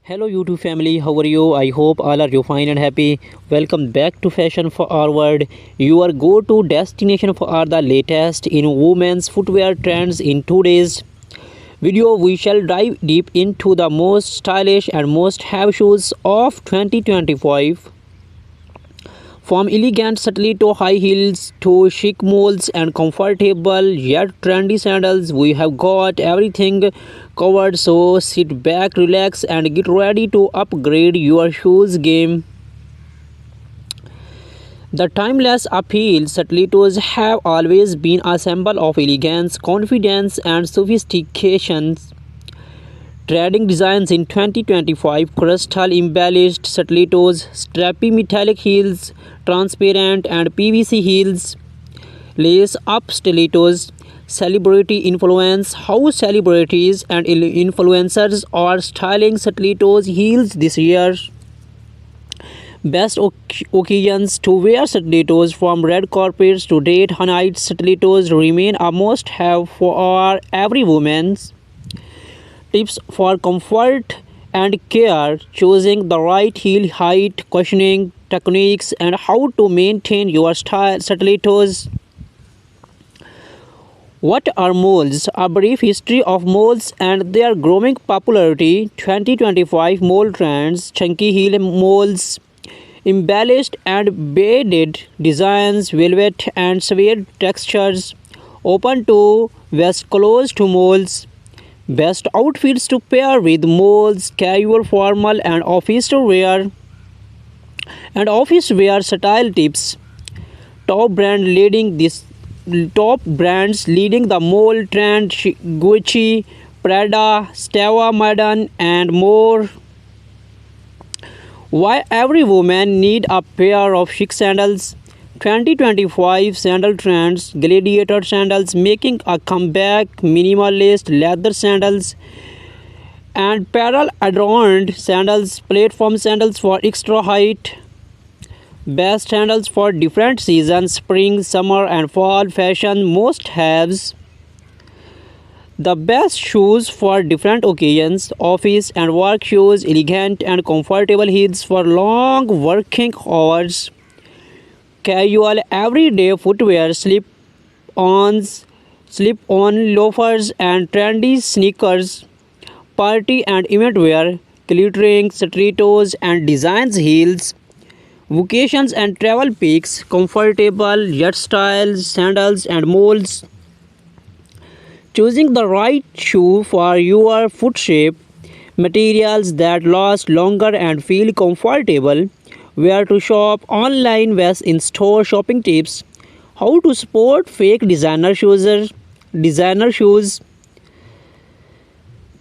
Hello YouTube family, how are you? I hope all are you fine and happy. Welcome back to Fashion Forward, your go-to destination for all the latest in women's footwear trends. In today's video, we shall dive deep into the most stylish and most have shoes of 2025. From elegant stiletto high heels to chic molds and comfortable yet trendy sandals, we have got everything covered. So sit back, relax, and get ready to upgrade your shoes game. The timeless appeal stilettos have always been a symbol of elegance, confidence, and sophistication. Trading designs in 2025: crystal embellished stilettos, strappy metallic heels, transparent and PVC heels, lace up stilettos. Celebrity influence: how celebrities and influencers are styling stilettos heels this year. Best occasions to wear stilettos: from red carpets to date nights, stilettos remain a must have for every woman. Tips for comfort and care: choosing the right heel height, cushioning techniques, and how to maintain your stilettos. What are molds? A brief history of molds and their growing popularity. 2025 mold trends: chunky heel molds, embellished and beaded designs, velvet and suede textures, open to vest, closed to molds. Best outfits to pair with molds: casual, formal, and office wear. And office wear style tips: top brand leading this top brands leading the mold trend: Gucci, Prada, Stella Madden, and more. Why every woman need a pair of chic sandals? 2025 sandal trends: gladiator sandals making a comeback, minimalist leather sandals, and pearl adorned sandals, platform sandals for extra height. Best sandals for different seasons: spring, summer, and fall fashion must haves. The best shoes for different occasions: office and work shoes, elegant and comfortable heels for long working hours. Casual everyday footwear: slip-on loafers and trendy sneakers. Party and event wear: glittering stilettos and designs heels. Vacations and travel picks: comfortable yet stylish sandals and molds. Choosing the right shoe for your foot shape, materials that last longer and feel comfortable. Where to shop: online vs in-store shopping tips. How to spot fake designer shoes.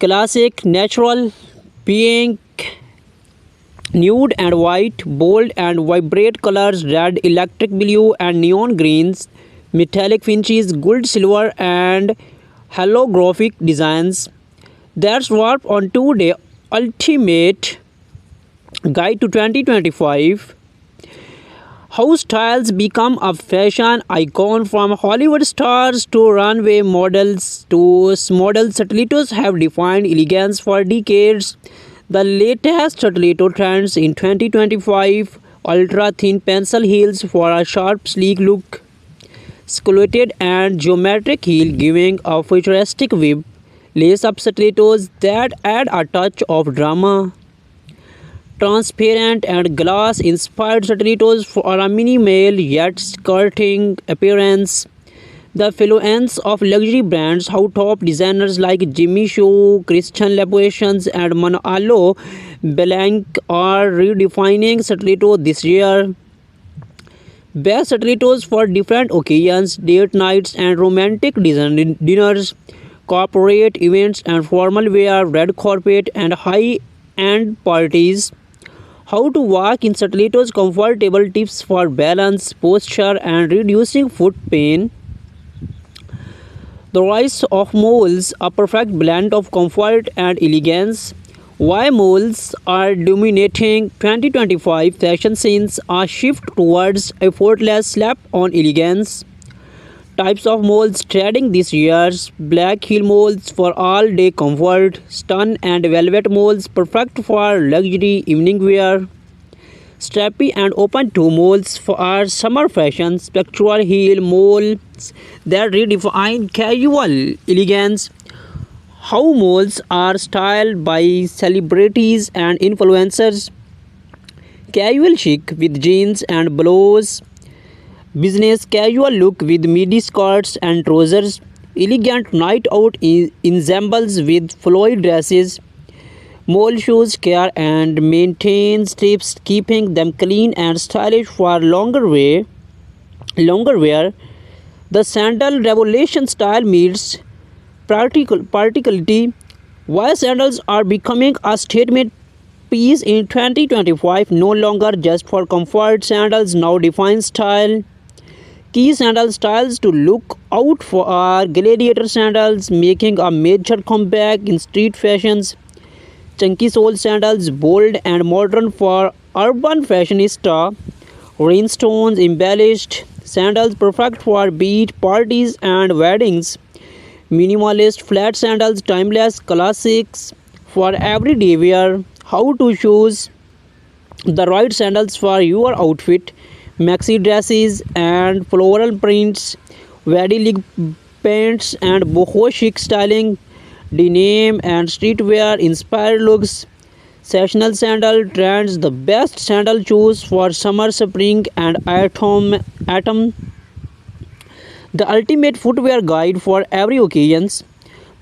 Classic, natural, pink, nude and white, bold and vibrant colors: red, electric blue, and neon greens. Metallic finishes: gold, silver, and holographic designs. That's what on today ultimate guide to 2025. How styles become a fashion icon: from Hollywood stars to runway models to model stilettos have defined elegance for decades. The latest stiletto trends in 2025: ultra thin pencil heels for a sharp sleek look, sculpted and geometric heel giving a futuristic whip, lace up stilettos that add a touch of drama, transparent and glass inspired stilettos for a minimal yet skirting appearance. The influence of luxury brands: how top designers like Jimmy Choo, Christian Louboutin, and Manolo Blahnik are redefining stiletto this year. Best stilettos for different occasions: date nights and romantic dinners, corporate events and formal wear, red carpet and high-end parties. How to walk in stilettos: comfortable tips for balance, posture, and reducing foot pain. The rise of moles: a perfect blend of comfort and elegance. Why moles are dominating 2025 fashion scenes: a shift towards effortless slap-on elegance. Types of moles trending this year's black heel moles for all day comfort, stun and velvet moles perfect for luxury evening wear, strappy and open toe moles for our summer fashion, spectral heel moles that redefine casual elegance. How moles are styled by celebrities and influencers, casual chic with jeans and blouse, business casual look with midi skirts and trousers, elegant night out ensembles with flowy dresses. Mole shoes care and maintains tips, keeping them clean and stylish for longer wear. The sandal revolution style meets practicality. Why sandals are becoming a statement piece in 2025, no longer just for comfort. Sandals now define style. Key sandal styles to look out for are gladiator sandals, making a major comeback in street fashions. Chunky sole sandals, bold and modern for urban fashionista. Rhinestones embellished sandals, perfect for beach parties and weddings. Minimalist flat sandals, timeless classics for everyday wear. How to choose the right sandals for your outfit. Maxi dresses and floral prints, very leg pants and boho chic styling, denim and streetwear inspired looks. Sessional sandal trends, the best sandal shoes for summer, spring, and autumn. The ultimate footwear guide for every occasions.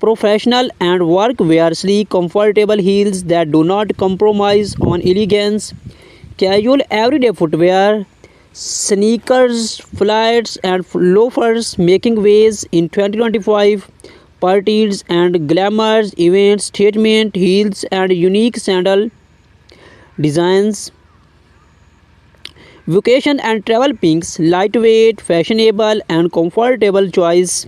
Professional and work wear, sleek, comfortable heels that do not compromise on elegance. Casual everyday footwear, sneakers, flats, and loafers making waves in 2025. Parties and glamours events, statement heels, and unique sandal designs. Vacation and travel pinks, lightweight, fashionable, and comfortable choice.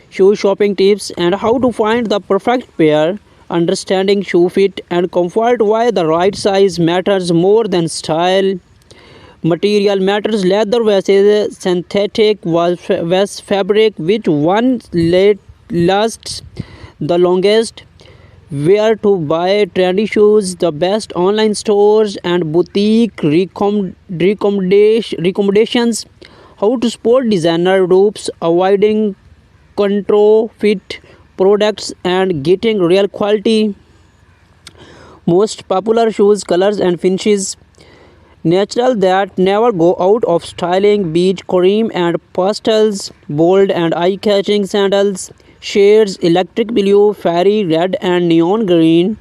Shoe shopping tips and how to find the perfect pair. Understanding shoe fit and comfort, why the right size matters more than style. Material matters, leather versus synthetic was fabric, which one lasts the longest. Where to buy trendy shoes, the best online stores and boutique recommendations. How to sport designer ropes, avoiding counterfeit products and getting real quality. Most popular shoes, colors and finishes. Natural that never go out of styling, beach cream and pastels, bold and eye-catching sandals, shades electric blue, fairy red and neon green,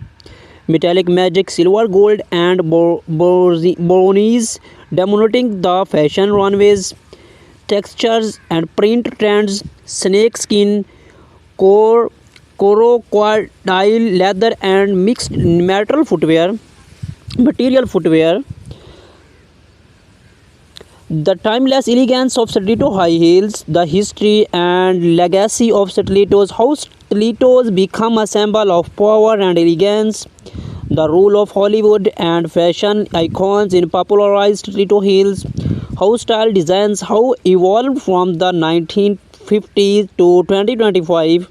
metallic magic silver gold and brownies, dominating the fashion runways. Textures and print trends, snake skin, crocodile leather and mixed material footwear. The timeless elegance of stiletto high heels, the history and legacy of stilettos, how stilettos become a symbol of power and elegance, the role of Hollywood and fashion icons in popularized stiletto heels, how style designs how evolved from the 1950s to 2025,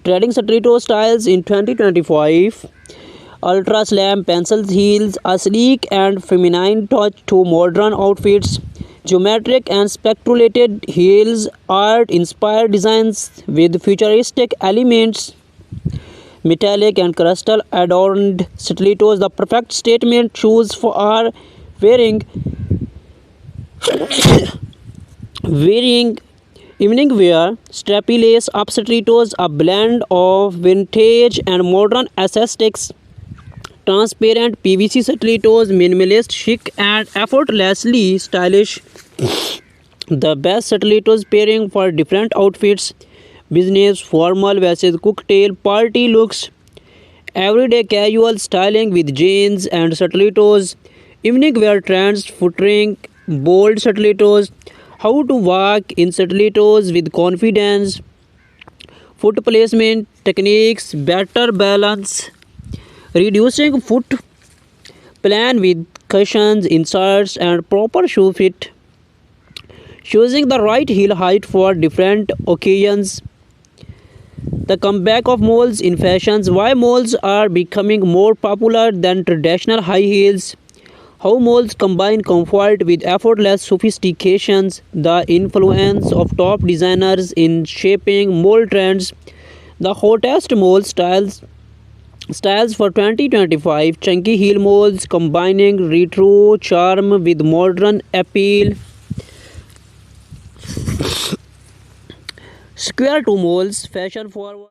trading stiletto styles in 2025. Ultra slam pencil heels, a sleek and feminine touch to modern outfits. Geometric and speculated heels, art inspired designs with futuristic elements. Metallic and crystal adorned stilettos, the perfect statement shoes for our wearing wearing evening wear. Strappy lace up stilettos, a blend of vintage and modern aesthetics. Transparent PVC stilettos, minimalist, chic, and effortlessly stylish. The best stilettos pairing for different outfits. Business, formal versus cocktail party looks. Everyday casual styling with jeans and stilettos. Evening wear trends, featuring bold stilettos. How to walk in stilettos with confidence. Foot placement techniques, better balance. Reducing foot plan with cushions, inserts, and proper shoe fit. choosing the right heel height for different occasions. The comeback of moles in fashions. Why moles are becoming more popular than traditional high heels. How moles combine comfort with effortless sophistications. The influence of top designers in shaping mole trends. The hottest mole styles for 2025. Chunky heel moles combining retro charm with modern appeal. Square toe moles fashion forward.